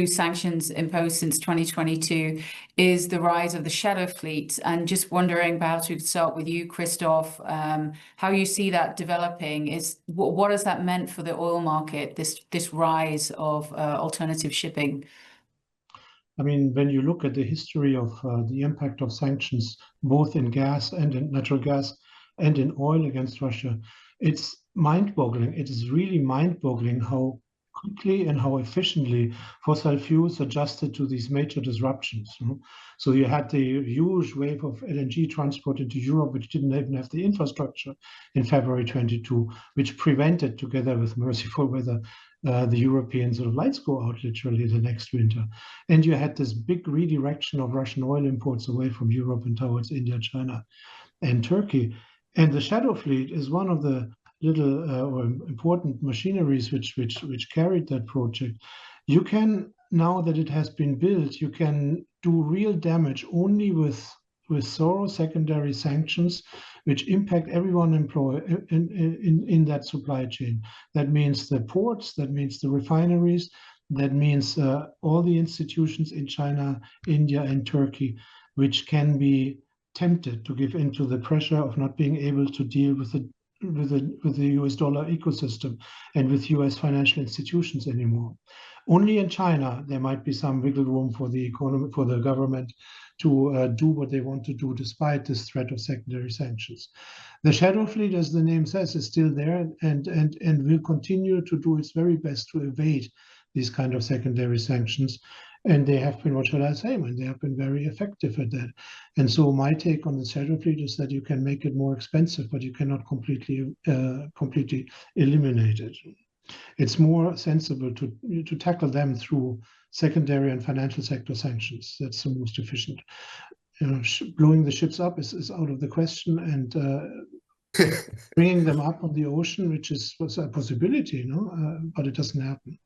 sanctions imposed since 2022, is the rise of the shadow fleet. And just wondering, perhaps we could start with you, Christoph, how you see that developing. What has that meant for the oil market? This rise of alternative shipping. I mean, when you look at the history of the impact of sanctions, both in gas and in natural gas and in oil against Russia, it's mind-boggling. It is really mind-boggling how quickly and how efficiently fossil fuels adjusted to these major disruptions. So you had the huge wave of LNG transport into Europe, which didn't even have the infrastructure in February 22, which prevented, together with merciful weather, the European sort of lights go out literally the next winter. And you had this big redirection of Russian oil imports away from Europe and towards India, China, and Turkey. And the shadow fleet is one of the little or important machineries which carried that project. You can, now that it has been built, you can do real damage only with thorough secondary sanctions, which impact everyone employed in that supply chain. That means the ports, that means the refineries, that means all the institutions in China, India, and Turkey, which can be tempted to give in to the pressure of not being able to deal with the US dollar ecosystem and with US financial institutions anymore. Only in China there might be some wiggle room for the economy, for the government to do what they want to do despite this threat of secondary sanctions. The shadow fleet, as the name says, is still there and will continue to do its very best to evade these kind of secondary sanctions. And they have been, what shall I say, they have been very effective at that. And so my take on the shadow fleet is that you can make it more expensive, but you cannot completely eliminate it. It's more sensible to tackle them through secondary and financial sector sanctions. That's the most efficient. Blowing the ships up is out of the question, and bringing them up on the ocean, which was a possibility, but it doesn't happen.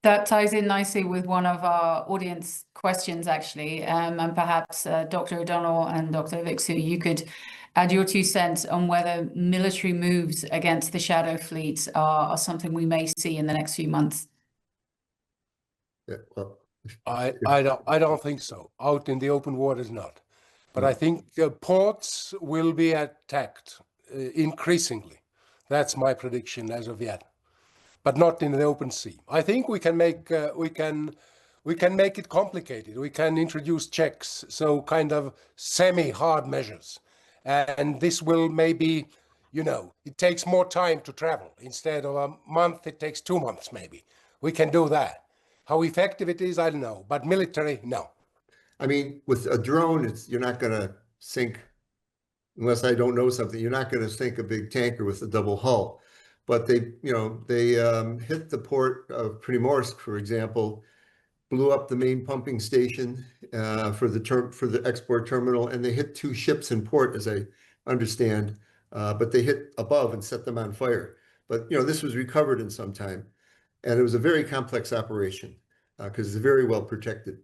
That ties in nicely with one of our audience questions, actually, and perhaps Dr. O'Donnell and Dr. Vixu, you could add your 2 cents on whether military moves against the shadow fleets are something we may see in the next few months. Yeah, well, I don't think so. Out in the open waters, not. But I think ports will be attacked increasingly. That's my prediction as of yet. But not in the open sea. I think we can make it complicated. We can introduce checks, so kind of semi-hard measures, and this will maybe, it takes more time to travel. Instead of a month, it takes 2 months maybe. We can do that. How effective it is, I don't know. But military, no. I mean, with a drone, you're not going to sink, unless I don't know something. You're not going to sink a big tanker with a double hull. But they hit the port of Primorsk, for example, blew up the main pumping station for the export terminal, and they hit 2 ships in port, as I understand. But they hit above and set them on fire. But this was recovered in some time, and it was a very complex operation because it's very well protected.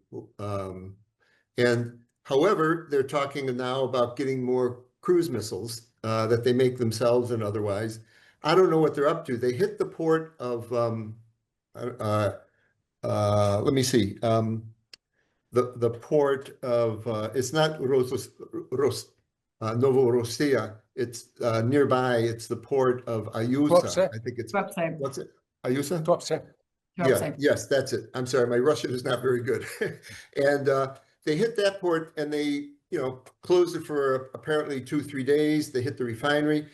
And however, they're talking now about getting more cruise missiles that they make themselves and otherwise. I don't know what they're up to. They hit the port of, let me see, the port of, it's not Novorossiya, it's nearby, it's the port of Ayusa. I think it's, what's it? Ayusa? Tuapse. Yeah, yes, that's it. I'm sorry, my Russian is not very good. And they hit that port and they, closed it for apparently 2-3 days. They hit the refinery.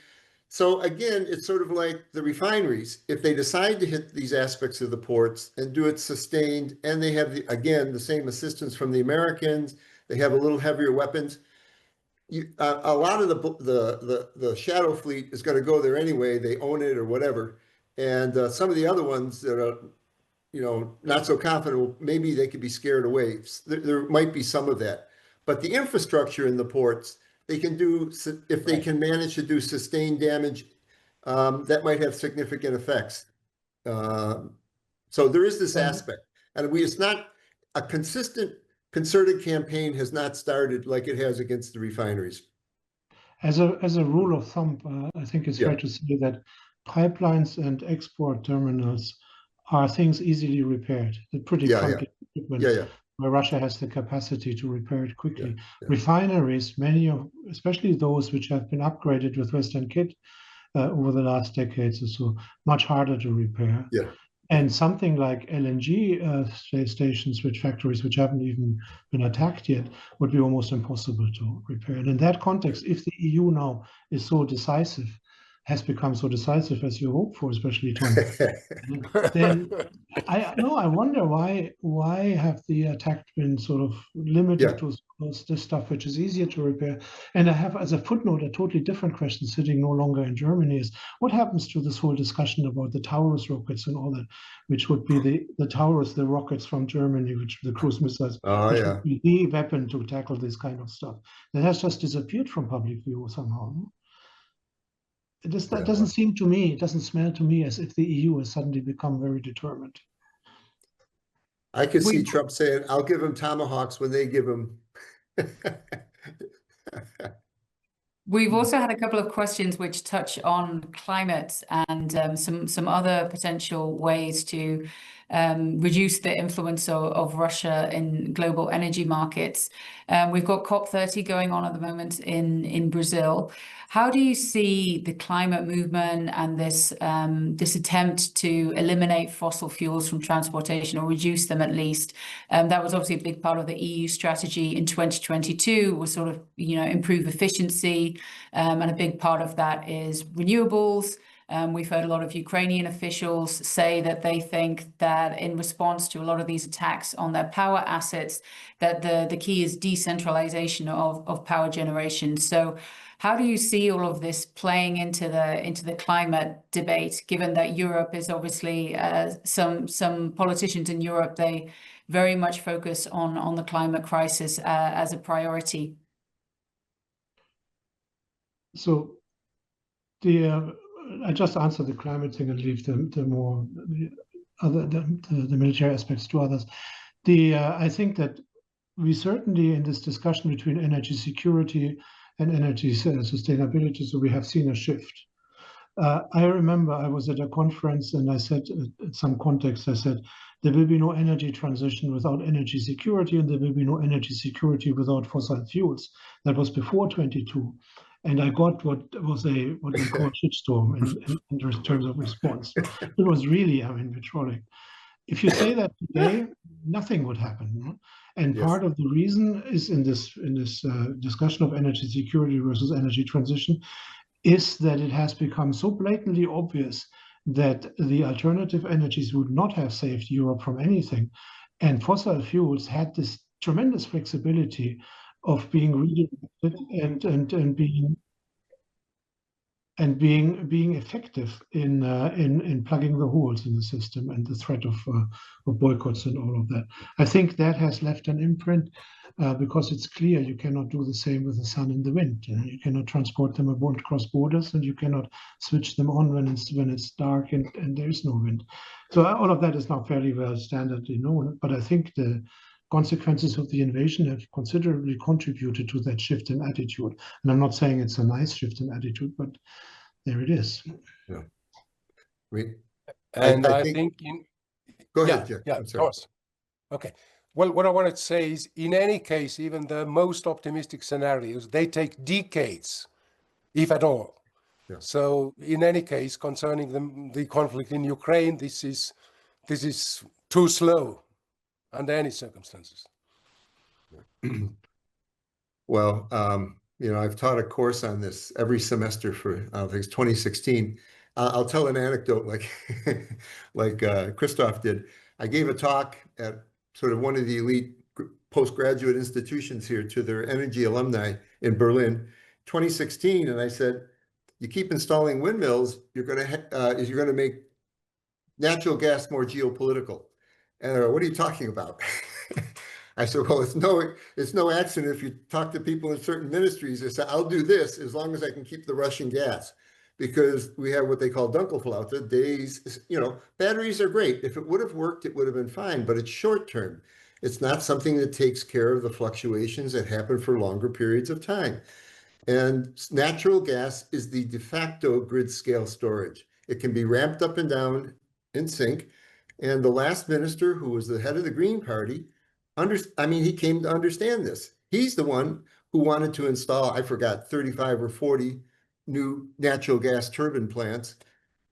So again, it's sort of like the refineries. If they decide to hit these aspects of the ports and do it sustained, and they have, the same assistance from the Americans, they have a little heavier weapons. A lot of the shadow fleet is going to go there anyway. They own it or whatever. And some of the other ones that are not so confident, well, maybe they could be scared away. There might be some of that. But the infrastructure in the ports, they can do, if they can manage to do sustained damage, that might have significant effects. So there is this aspect. And it's not a consistent, concerted campaign has not started like it has against the refineries. As a rule of thumb, I think it's fair to say that pipelines and export terminals are things easily repaired. They're pretty complex equipment where Russia has the capacity to repair it quickly. Refineries, especially those which have been upgraded with Western kit over the last decades or so, much harder to repair. And something like LNG stations, factories which haven't even been attacked yet, would be almost impossible to repair. And in that context, if the EU now is so decisive, has become so decisive as you hope for, especially Tom, then I wonder why have the attack been sort of limited to this stuff which is easier to repair. And I have, as a footnote, a totally different question sitting no longer in Germany is what happens to this whole discussion about the Taurus rockets and all that, which would be the Taurus, the rockets from Germany, which the cruise missiles, which would be the weapon to tackle this kind of stuff. That has just disappeared from public view somehow. That doesn't seem to me, it doesn't smell to me as if the EU has suddenly become very determined. I could see Trump saying, I'll give them tomahawks when they give them. We've also had a couple of questions which touch on climate and some other potential ways to reduce the influence of Russia in global energy markets. We've got COP30 going on at the moment in Brazil. How do you see the climate movement and this attempt to eliminate fossil fuels from transportation or reduce them at least? That was obviously a big part of the EU strategy in 2022 was sort of, improve efficiency. And a big part of that is renewables. We've heard a lot of Ukrainian officials say that they think that in response to a lot of these attacks on their power assets, that the key is decentralization of power generation. So how do you see all of this playing into the climate debate, given that Europe is obviously some politicians in Europe, they very much focus on the climate crisis as a priority? So I just answered the climate thing and leave the military aspects to others. I think that we certainly in this discussion between energy security and energy sustainability, so we have seen a shift. I remember I was at a conference and I said, in some context, I said, there will be no energy transition without energy security, and there will be no energy security without fossil fuels. That was before 22. And I got what we call shitstorm in terms of response. It was really, vitriolic. If you say that today, nothing would happen. And part of the reason is in this discussion of energy security versus energy transition is that it has become so blatantly obvious that the alternative energies would not have saved Europe from anything. And fossil fuels had this tremendous flexibility of being redirected and being effective in plugging the holes in the system and the threat of boycotts and all of that. I think that has left an imprint because it's clear you cannot do the same with the sun and the wind. You cannot transport them across borders, and you cannot switch them on when it's dark and there is no wind. So all of that is now fairly well standardly known. But I think the consequences of the invasion have considerably contributed to that shift in attitude. And I'm not saying it's a nice shift in attitude, but there it is. Yeah. I think go ahead, Jack. Yeah, of course. Okay. Well, what I wanted to say is, in any case, even the most optimistic scenarios, they take decades, if at all. Yeah. So, in any case, concerning the conflict in Ukraine, this is too slow under any circumstances. Well, I've taught a course on this every semester for, I think it's 2016. I'll tell an anecdote like Christoph did. I gave a talk at sort of one of the elite postgraduate institutions here to their energy alumni in Berlin, 2016. And I said, you keep installing windmills, you're going to make natural gas more geopolitical. And they go, what are you talking about? I said, well, it's no accident if you talk to people in certain ministries, they say, I'll do this as long as I can keep the Russian gas. Because we have what they call Dunkelflaute, days, batteries are great. If it would have worked, it would have been fine, but it's short term. It's not something that takes care of the fluctuations that happen for longer periods of time. And natural gas is the de facto grid scale storage. It can be ramped up and down in sync. And the last minister, who was the head of the Green Party, he came to understand this. He's the one who wanted to install, I forgot, 35 or 40 new natural gas turbine plants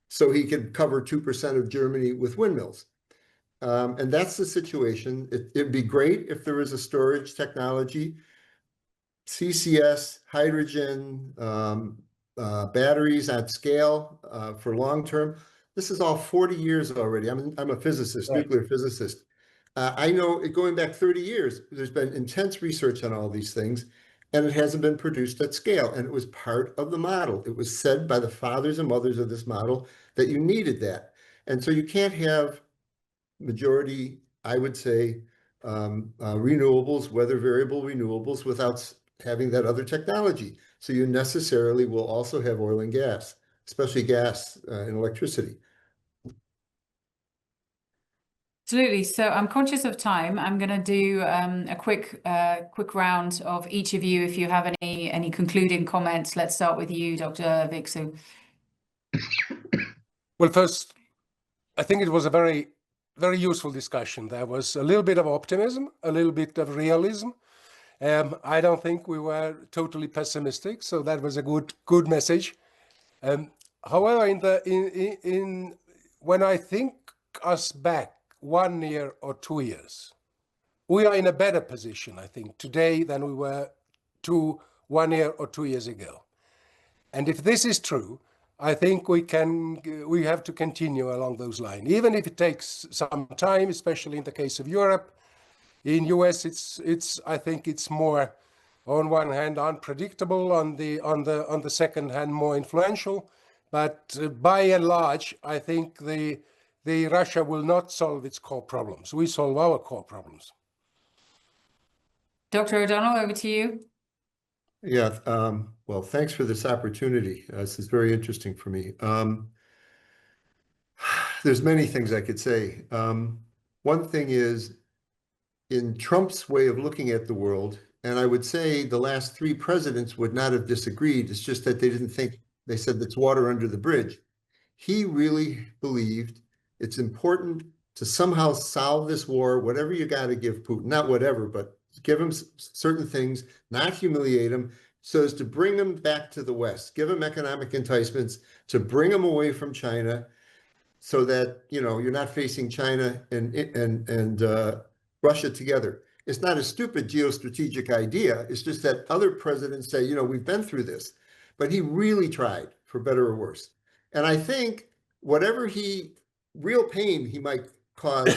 so he could cover 2% of Germany with windmills. And that's the situation. It'd be great if there was a storage technology, CCS, hydrogen, batteries at scale for long term. This is all 40 years already. I'm a physicist, Right. Nuclear physicist. I know going back 30 years, there's been intense research on all these things, and it hasn't been produced at scale. And it was part of the model. It was said by the fathers and mothers of this model that you needed that. And so you can't have majority, I would say, renewables, weather variable renewables, without having that other technology. So you necessarily will also have oil and gas, especially gas and electricity. Absolutely. So I'm conscious of time. I'm going to do a quick round of each of you. If you have any concluding comments, let's start with you, Dr. Vixu. Well, first, I think it was a very, very useful discussion. There was a little bit of optimism, a little bit of realism. I don't think we were totally pessimistic, so that was a good message. However, when I think us back 1 year or 2 years, we are in a better position, I think, today than we were 1 year or 2 years ago. And if this is true, I think we have to continue along those lines, even if it takes some time, especially in the case of Europe. In US, I think it's more, on one hand, unpredictable, on the second hand, more influential. But by and large, I think the Russia will not solve its core problems. We solve our core problems. Dr. O'Donnell, over to you. Yeah, well, thanks for this opportunity. This is very interesting for me. There's many things I could say. One thing is, in Trump's way of looking at the world, and I would say the last 3 presidents would not have disagreed, it's just that they didn't think, they said it's water under the bridge. He really believed it's important to somehow solve this war, whatever you got to give Putin, not whatever, but give him certain things, not humiliate him, so as to bring him back to the West, give him economic enticements to bring him away from China, so that, you're not facing China and Russia together. It's not a stupid geostrategic idea. It's just that other presidents say, we've been through this, but he really tried, for better or worse. And I think whatever real pain he might cause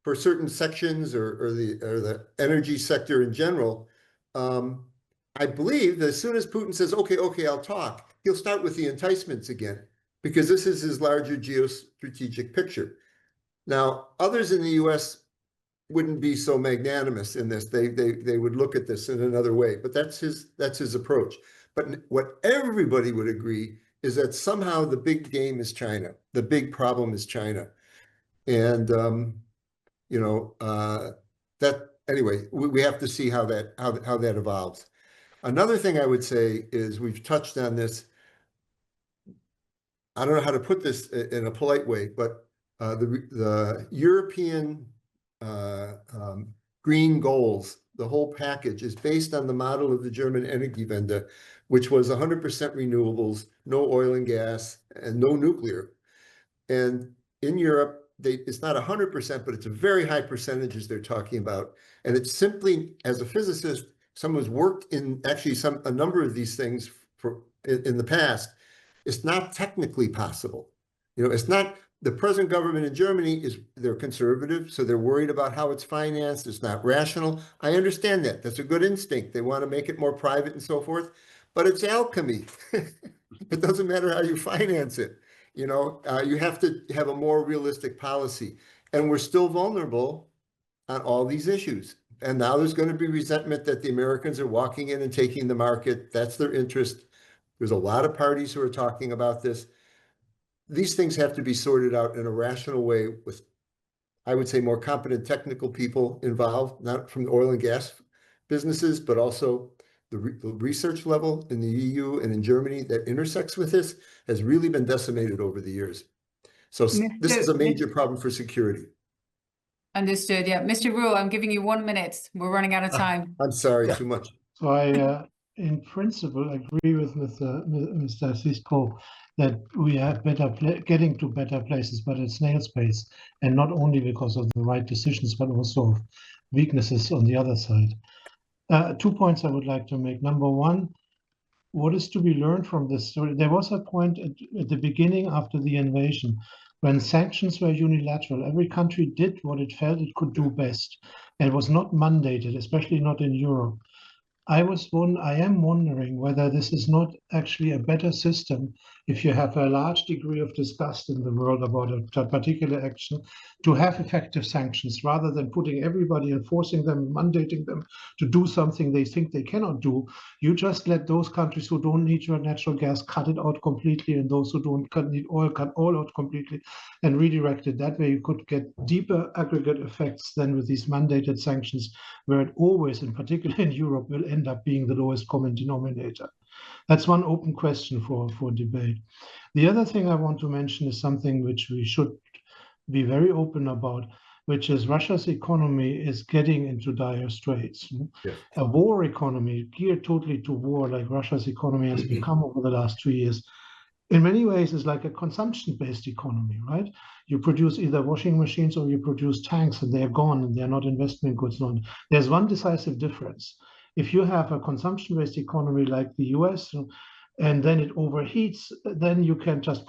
for certain sections or the energy sector in general, I believe that as soon as Putin says, okay, I'll talk, he'll start with the enticements again, because this is his larger geostrategic picture. Now, others in the US wouldn't be so magnanimous in this. They would look at this in another way, but that's his approach. But what everybody would agree is that somehow the big game is China. The big problem is China. And, anyway, we have to see how that evolves. Another thing I would say is, we've touched on this, I don't know how to put this in a polite way, but the European green goals, the whole package, is based on the model of the German Energiewende, which was 100% renewables, no oil and gas, and no nuclear. And in Europe, it's not 100%, but it's a very high percentages they're talking about. And it's simply, as a physicist, someone who's worked in actually a number of these things in the past, it's not technically possible. It's not. The present government in Germany they're conservative, so they're worried about how it's financed. It's not rational. I understand that. That's a good instinct. They want to make it more private and so forth, but it's alchemy. It doesn't matter how you finance it. You have to have a more realistic policy. And we're still vulnerable on all these issues. And now there's going to be resentment that the Americans are walking in and taking the market. That's their interest. There's a lot of parties who are talking about this. These things have to be sorted out in a rational way with, I would say, more competent technical people involved, not from the oil and gas businesses, but also the research level in the EU and in Germany that intersects with this has really been decimated over the years. So this is a major problem for security. Understood. Yeah. Mr. Rule, I'm giving you 1 minute. We're running out of time. I'm sorry, Yeah. too much. So I, in principle, agree with Mr. Cisco that we are getting to better places, but at snail's pace, and not only because of the right decisions, but also of weaknesses on the other side. 2 points I would like to make. Number one, what is to be learned from this story? There was a point at the beginning after the invasion when sanctions were unilateral. Every country did what it felt it could do best, and it was not mandated, especially not in Europe. I am wondering whether this is not actually a better system if you have a large degree of disgust in the world about a particular action, to have effective sanctions rather than putting everybody and forcing them, mandating them to do something they think they cannot do. You just let those countries who don't need your natural gas cut it out completely, and those who don't need oil cut all out completely, and redirect it. That way you could get deeper aggregate effects than with these mandated sanctions, where it always, in particular in Europe, will end up being the lowest common denominator. That's one open question for debate. The other thing I want to mention is something which we should be very open about, which is Russia's economy is getting into dire straits. Yes. A war economy geared totally to war, like Russia's economy has become over the last 2 years, in many ways is like a consumption-based economy, right? You produce either washing machines or you produce tanks, and they're gone and they're not investment goods. There's one decisive difference. If you have a consumption-based economy like the US, and then it overheats, then you can just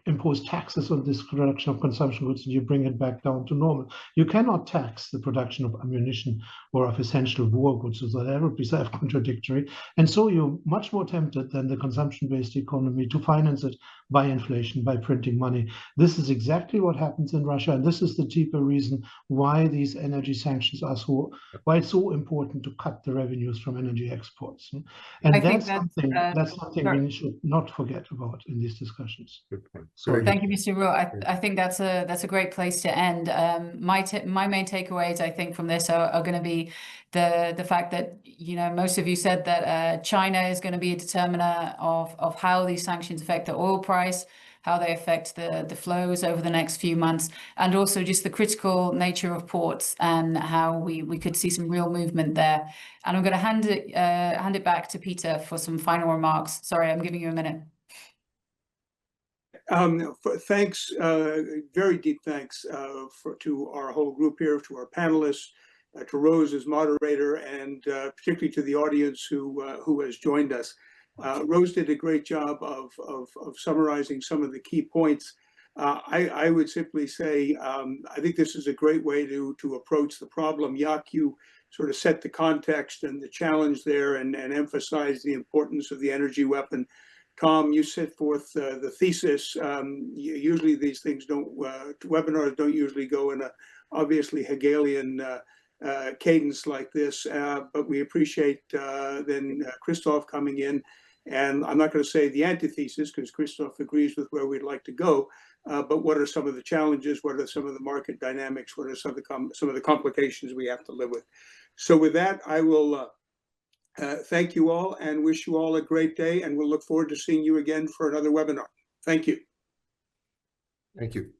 impose taxes on this production of consumption goods, and you bring it back down to normal. You cannot tax the production of ammunition or of essential war goods, so that would be self-contradictory. And so you're much more tempted than the consumption-based economy to finance it by inflation, by printing money. This is exactly what happens in Russia, and this is the deeper reason why these energy sanctions are why it's so important to cut the revenues from energy exports. And that's something we should not forget about in these discussions. Good point. Sorry. Thank you, Mr. Rule. I think that's a great place to end. My main takeaways, I think, from this are going to be the fact that, you know, most of you said that China is going to be a determiner of how these sanctions affect the oil price, how they affect the flows over the next few months, and also just the critical nature of ports and how we could see some real movement there. And I'm going to hand it back to Peter for some final remarks. Sorry, I'm giving you a minute. Thanks, very deep thanks to our whole group here, to our panelists, to Rose as moderator, and particularly to the audience who has joined us. Rose did a great job of summarizing some of the key points. I would simply say I think this is a great way to approach the problem. Jaak, you sort of set the context and the challenge there, and emphasize the importance of the energy weapon. Tom, you set forth the thesis. Usually these things webinars don't usually go in a obviously Hegelian cadence like this, but we appreciate then Christoph coming in. And I'm not going to say the antithesis, because Christoph agrees with where we'd like to go, but what are some of the challenges? What are some of the market dynamics? What are some of the complications we have to live with? So with that, I will thank you all and wish you all a great day, and we'll look forward to seeing you again for another webinar. Thank you. Thank you.